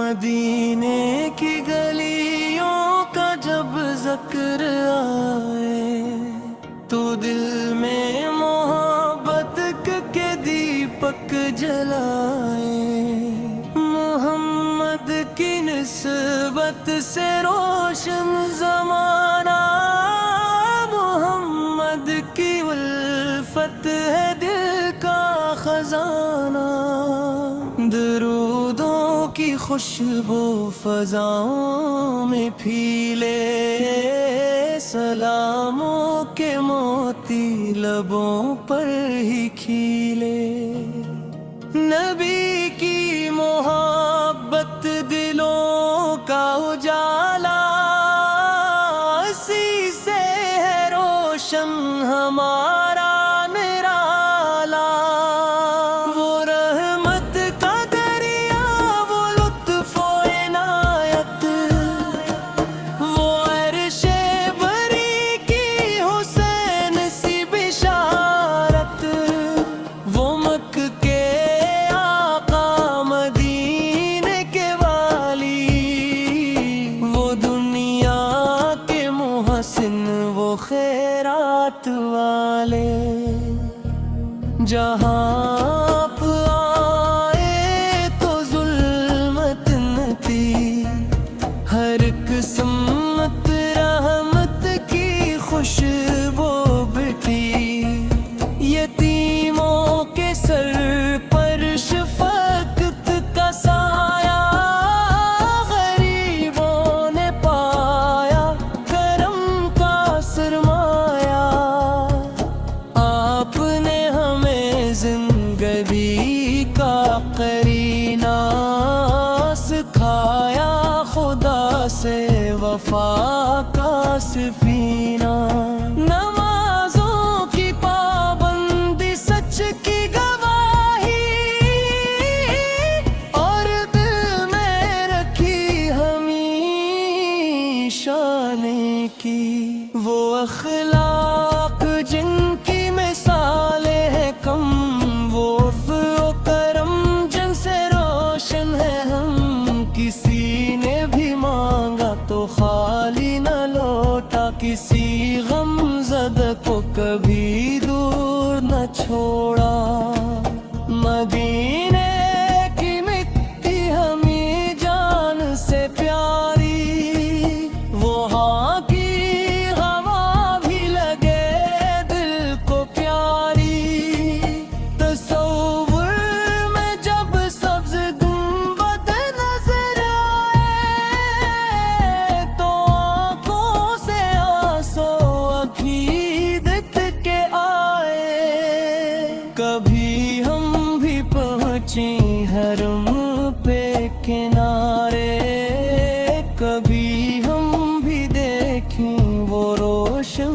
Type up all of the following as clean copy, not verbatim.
مدینے کی گلیوں کا جب ذکر آئے تو دل میں محبت کے دیپک جلائے، محمد کی نسبت سے روشن زمانہ، محمد کی الفت ہے دل کا خزانہ، درودوں کی خوشبو فضاؤں میں پھیلے، سلاموں کے موتی لبوں پر ہی کھیلے، نبی کی محبت دلوں کا اجالا، اسی سے ہے روشن ہمارا نرالا، وہ رحمت کا دریا، وہ لطف و عنایت، وہ عرش بری کی حسین سی بشارت، وہ مکہ کے آقا مدینے کے والی، وہ دنیا کے محسن، وہ خیرات والے، جہاں آپ آئے تو ظلمت نہ تھی، ہر قسمت رحمت کی خوشبو بٹی، یتیموں کے سر پر شفقت کا سایہ، غریبوں نے پایا کرم کا سرمایہ، آپ نے ہمیں زندگی کا قرینہ سکھایا، خدا سے وفا کا سفینہ، نمازوں کی پابندی، سچ کی گواہی، اور دل میں رکھی ہمیشہ نیکی، وہ اخلاق جن کی مثالیں ہیں کم، وہ عفو و کرم جن سے روشن ہے ہم، کسی نے بھی مانگا تو خالی نہ لوٹا، کسی غم زدہ کو کبھی دور نہ چھوڑا، مدینے کی مٹی ہمیں جان سے پیاری، وہاں کی ہوا بھی لگے دل کو پیاری، تصور میں جب سبز گنبد نظر آئے تو آنکھوں سے آنسو عقیدت کے آئے، کبھی ہم بھی پہنچیں حرم پہ کنارے، کبھی ہم بھی دیکھیں وہ روشن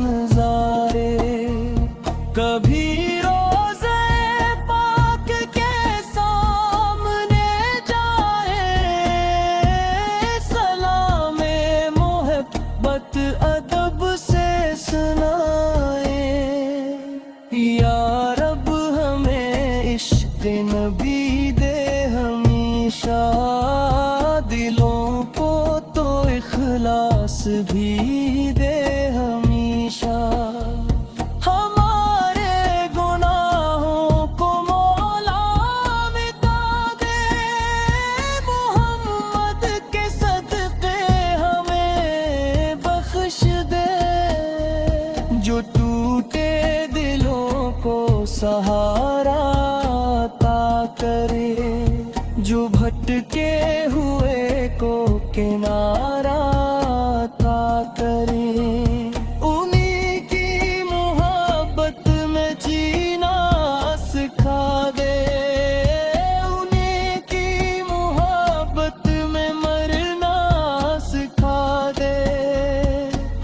نظارے، کبھی روضہ پاک کے سامنے جائیں، سلام محبت ادب سے سنائیں، یا رب ہمیں عشق نبی دے ہمیشہ، دلوں کو تو اخلاص بھی دے ہمیشہ، ہمارے گناہوں کو مولا مٹا دے، محمد کے صدقے ہمیں بخش دے، جو ٹوٹے دلوں کو سہارا عطا کرے، جو بھٹکے ہوئے کو کنارہ عطا کرے، انہی کی محبت میں جینا سکھا دے، انہی کی محبت میں مرنا سکھا دے،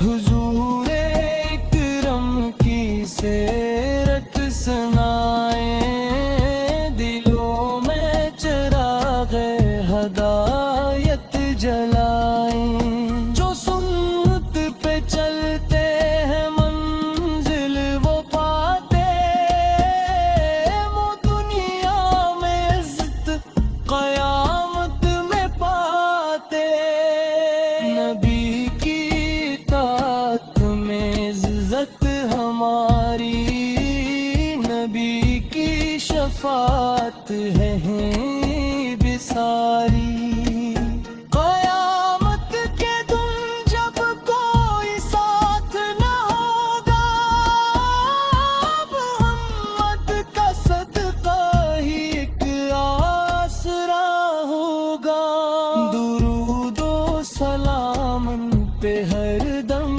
حضور اکرم کی سیرت سنائیں، دلوں میں چراغ ہدایت جلائیں، جو سنت پہ چلتے ہیں منزل وہ پاتے، وہ دنیا میں عزت قیامت میں صفات ہیں بساری، قیامت کے دن جب کوئی ساتھ نہ ہوگا، محمد کا صدقہ ہی ایک آسرا ہوگا۔ درود و سلام ان پہ ہر دم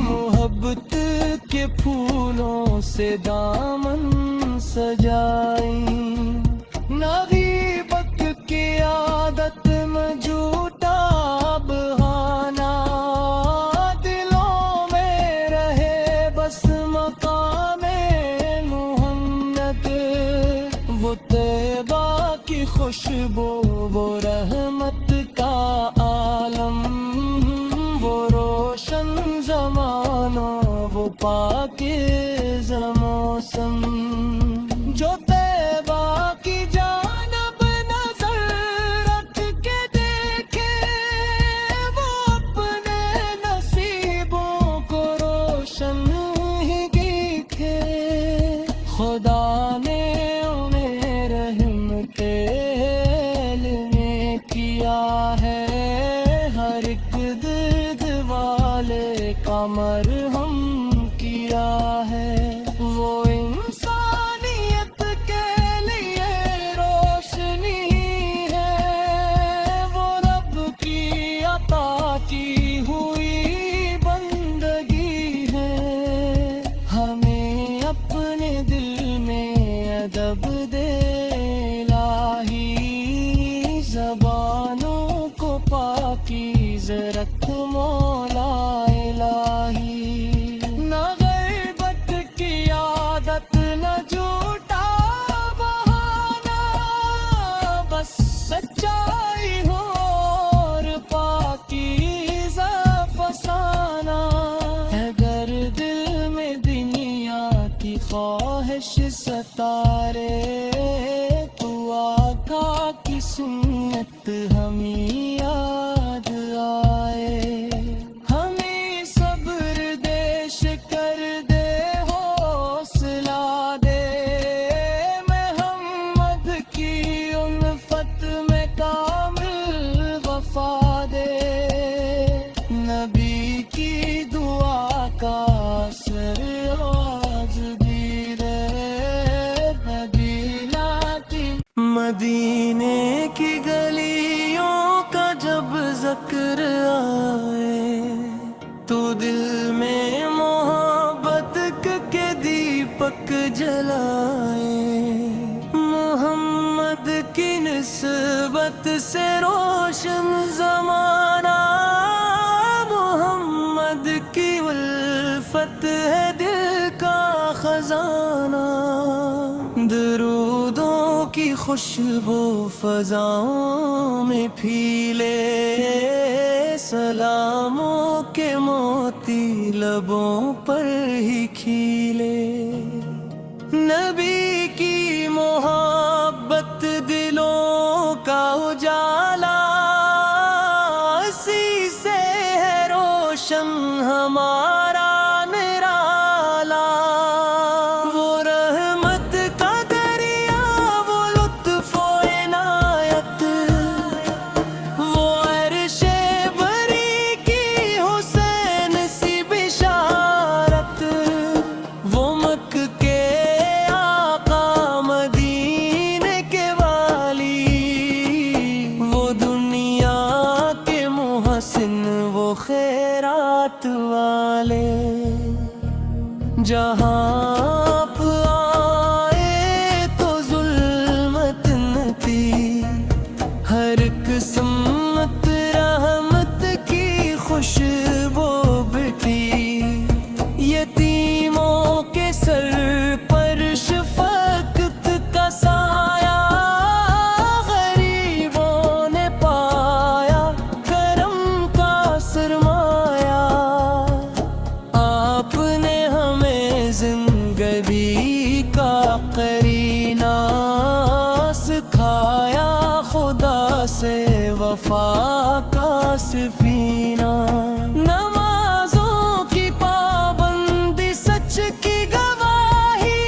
محبت کے پھولوں سے دامن سجائیں، نہ غیبت کی عادت میں جھوٹا بہانا، دلوں میں رہے بس مقام محمد، وہ طیبہ کی خوشبو، وہ رحمت کا عالم، وہ روشن زمانوں، وہ پاکیزہ موسم، جو طیبہ کی جانب نظر رکھ کے دیکھے، وہ اپنے نصیبوں کو روشن ہی دیکھے۔ خدا نے انہیں رحمت میں کیا ہے، ہر ایک درد والے کا مرہم کیا ہے، وہ انسانیت کے لیے روشنی ہے، وہ رب کی عطا کی ہوئی بندگی ہے۔ ہمیں اپنے دل میں ادب دے الہی، زبانوں کو پاکیزہ رکھ مولا الہی، نہ غیبت کی عادت، نہ جھوٹا بہانا، بس سچائی ہو اور پاکیزہ فسانہ۔ اگر دل میں دنیا کی خواہش ستارے، تو آقا کی سنت ہمیں یاد آئے، ہمیں صبر دے، شکر دے، حوصلہ دے، محمد کی الفت میں کامل وفا دے، نبی کی دعا کا اثر آج بھی رہے، مدینے کی گلیوں کا جب ذکر آئے، تو دل میں محبت کے دیپک جلائے، محمد کی نسبت سے روشن زمانہ، محمد کی الفت ہے دل کا خزانہ، درودوں کی خوشبو فضاؤں میں پھیلے، سلاموں کے موتی لبوں پر ہی کھیلے، نبی کی محبت دلوں کا اجالا، اسی سے ہے روشن ہمارا نرالا، وہ رحمت کا دریا، وہ لطف و عنایت، وہ عرش بری کی حسین سی بشارت، وہ مکہ کے آقا مدینے کے والی، وہ دنیا کے محسن، وہ خیرات والے، جہاں آپ آئے تو ظلمت نہ تھی، ہر قسمت رحمت کی خوشبو بٹی، یتیموں کے سر پر شفقت کا سایہ، غریبوں نے پایا کرم کا سرمایہ، آپ نے ہمیں زندگی کا قرینہ سکھایا، خدا سے وفا کا سفینہ، نمازوں کی پابندی، سچ کی گواہی،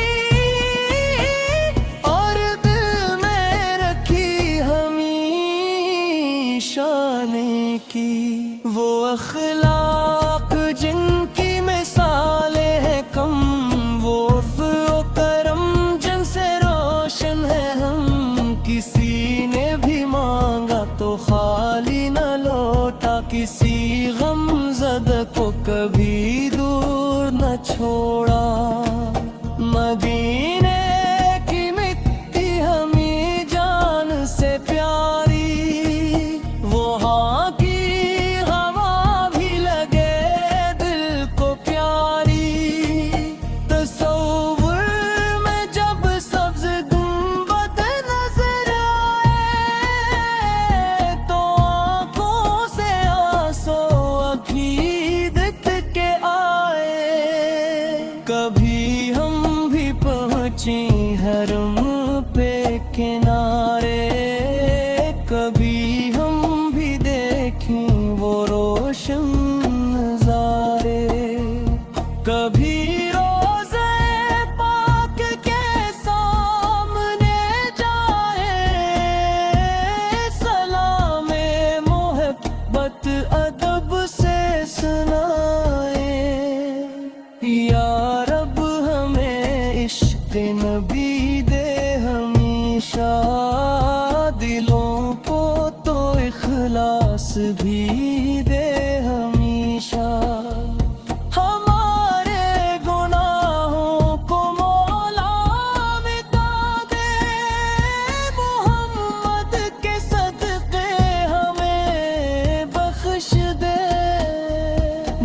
کی وہ اخلاق جن کی مثالیں ہیں کم، وہ عفو و کرم جن سے روشن ہے ہم۔ کسی نے بھی مانگا تو خالی نہ لوٹا، کسی غم زدہ کو کبھی دور نہ چھوڑا۔ مدینے کی مٹی ہمیں جان سے پیاری، وہاں کی ہوا بھی لگے دل کو پیاری۔ تصور میں جب سبز گنبد نظر آئے تو آنکھوں سے آنسو عقیدت کے آئے۔ کبھی ہم بھی پہنچے حرم پہ کنارے، کبھی ہم بھی دیکھیں وہ روشن نظارے۔ کبھی روضہ پاک کے سامنے جائیں، سلام محبت ادب سے سنائیں۔ یا رب ہمیں عشق نبی دے ہمیشہ، دلوں کو تو اخلاص بھی دے ہمیشہ۔ ہمارے گناہوں کو مولا مٹا دے، محمد کے صدقے ہمیں بخش دے۔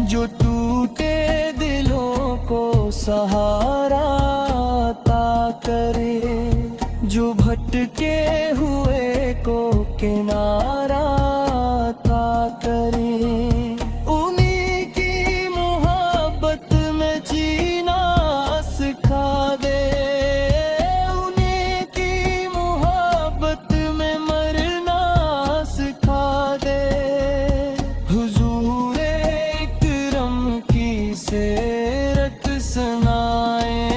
جو ٹوٹے دلوں کو سہارا عطا کرے، جو بھٹکے ہوئے کو کنارہ عطا کرے۔ انہی کی محبت میں جینا سکھا دے، انہی کی محبت میں مرنا سکھا دے۔ حضور اکرم کی سیرت سنائیں،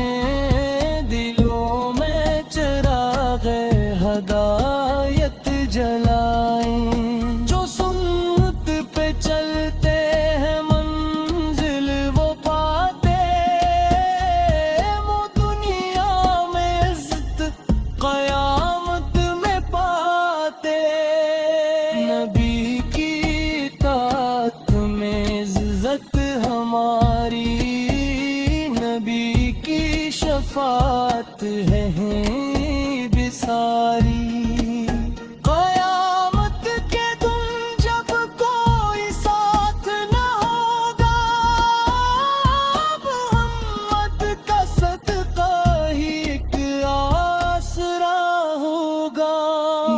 دلوں میں چراغ ہدایت جلائیں۔ جو سنت پہ چلتے ہیں منزل وہ پاتے، وہ دنیا میں عزت قیامت میں پاتے۔ نبی کی اطاعت میں عزت ہماری، نبی کی شفاعت ہے بساری۔ قیامت کے دن جب کوئی ساتھ نہ ہوگا، محمد کا صدقہ ہی ایک آسرا ہوگا۔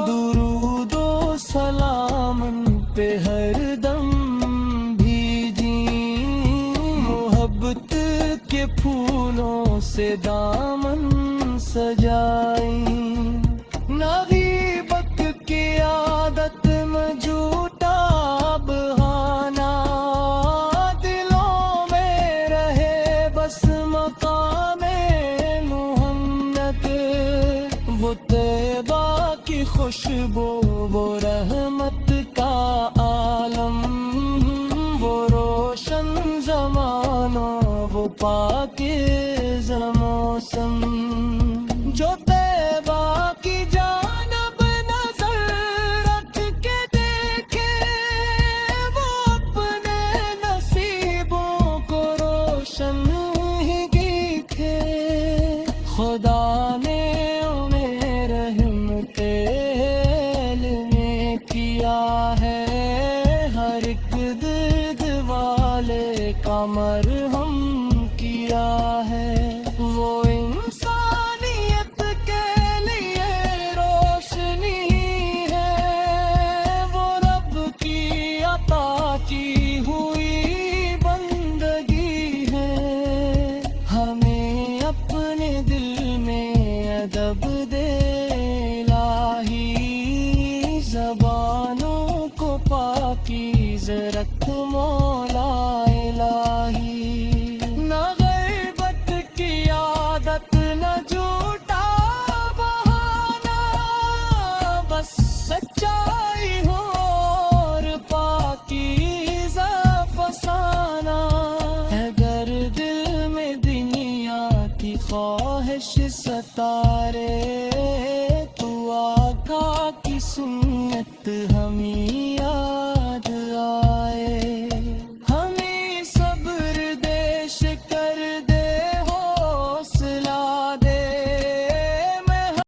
درود و سلام ان پہ ہر دم بھیجیں، محبت کے پھولوں سے دامن سجائیں۔ نہ غیبت کی عادت میں جھوٹا بہانا، دلوں میں رہے بس مقام محمد۔ وہ طیبہ کی خوشبو، وہ رحمت کا عالم، وہ روشن زمانوں، وہ پاکیزہ موسم۔ جو طیبہ کی جانب نظر رکھ کے دیکھے، وہ اپنے نصیبوں کو روشن ہی دیکھے۔ خدا نے انہیں رحمت میں کیا ہے، ہر ایک درد والے کا مرہم کیا ہے۔ وہ انسانیت کے لیے روشنی ہے، وہ رب کی عطا کی ہوئی بندگی ہے۔ ہمیں اپنے دل میں ادب دے الہی، زبانوں کو پاکیزہ رکھ مولا الہی۔ نہ غیبت کی عادت، نہ جھوٹا بہانا، بس سچائی ہو اور پاک بارش ستارے تو آقا کی سنت ہمیں